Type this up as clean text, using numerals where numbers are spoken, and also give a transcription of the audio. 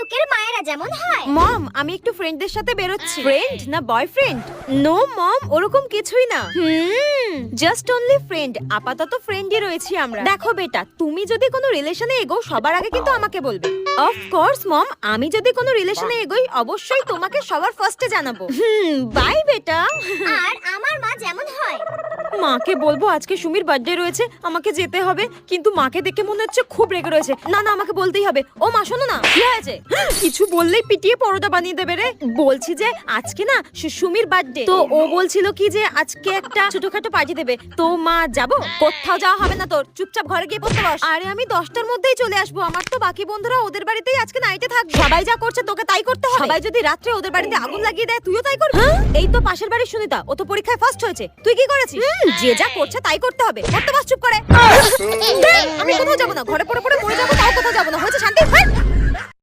লোকের মায়েরা যেমন হয়। মম, আমি একটু ফ্রেন্ডদের সাথে বেরোচ্ছি। ফ্রেন্ড না বয়ফ্রেন্ড? নো মম, ওরকম কিছুই না। Just only friend. আপাতত ফ্রেন্ডই রয়েছি আমরা। দেখো বেটা, তুমি যদি কোনো রিলেশনে এগো সবার আগে কিন্তু আমাকে বলবে। অফ কোর্স মম, আমি যদি কোনো রিলেশনে এগোই অবশ্যই তোমাকে সবার ফার্স্টে জানাবো। বাই বেটা। আর আমার মা যেমন হয়। মাকে বলবো আজকে সুমির বার্থডে রয়েছে, আমাকে যেতে হবে, কিন্তু মাকে দেখে মনে হচ্ছে খুব রেগে রয়েছে। না না, আমাকে বলতেই হবে। ও মা, শোনো না, কি হয়েছে? কিছু বললেই পিটিয়ে পরোটা বানিয়ে দেবে রে। বলছি যে আজকে না সুমির বার্থডে, তো ও বলছিল কি যে আজকে একটা ছোটখাটো পার্টি দেবে। তো মা, যাবো? কোথাও যাওয়া হবে না তোর, চুপচাপ ঘরে গিয়ে পড়তে বস। আরে আমি 10টার মধ্যেই চলে আসবো। আমার তো বাকি বন্ধুরা ওদের বাড়িতেই আজকে নাইটে থাকবে। সবাই যা করছে তোকে তাই করতে হবে। সবাই যদি রাত্রে ওদের বাড়িতে আগুন লাগিয়ে দেয়, তুইও তাই করবি? এই তো পাশের বাড়ির সুনিতা, ও তো পরীক্ষায় ফার্স্ট হয়েছে। তুই কি করেছিস? যে যা করছে তাই করতে হবে। করতে বস চুপ করে। আমি কোথাও যাবো না, ঘরে পড়ে পড়ে মরে যাবো, তাও কোথাও যাবো না। হয়েছে শান্তি।